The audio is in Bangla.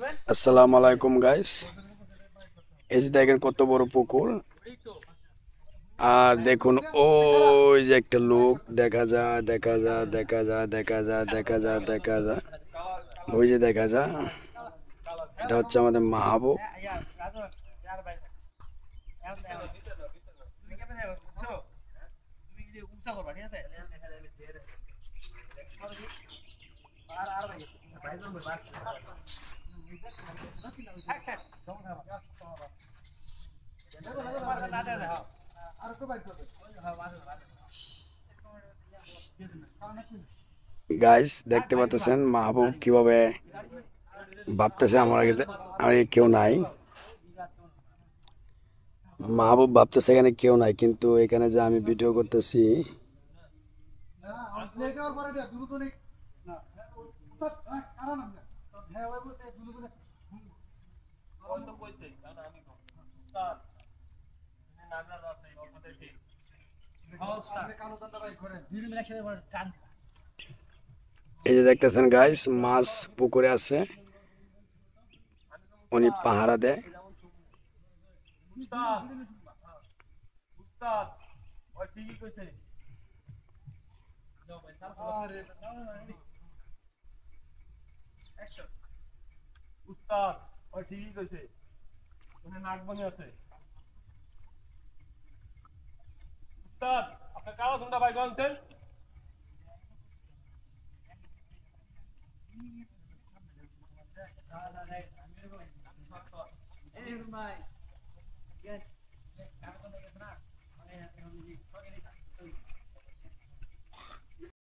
আসসালামু আলাইকুম গাইস, এই যে দেখেন কত বড় পুকুর। আর দেখুন ওই যে একটা লোক দেখা যায়, দেখা যায়, দেখা যায়, দেখা যায়, দেখা যায়, দেখা যায়, ওই যে দেখা যায়। এটা হচ্ছে আমাদের মাহবুব। গাইস দেখতে পাচ্ছেন মাহবুব কিভাবে ভাবতেছে আমার কেউ নাই। মাহবুব ভাবতেছে এখানে কেউ নাই, কিন্তু এখানে যে আমি ভিডিও করতেছি। এই যে দেখতেছেন গাইস, মাছ পুকুরে আছে, উনি পাহারা দেয়। উস্তাদ ওই ঠিকই কইছে ওখানে নাগমণি আছে উস্তাদ আপনি কালো ধুন্দা ভাই বলছেন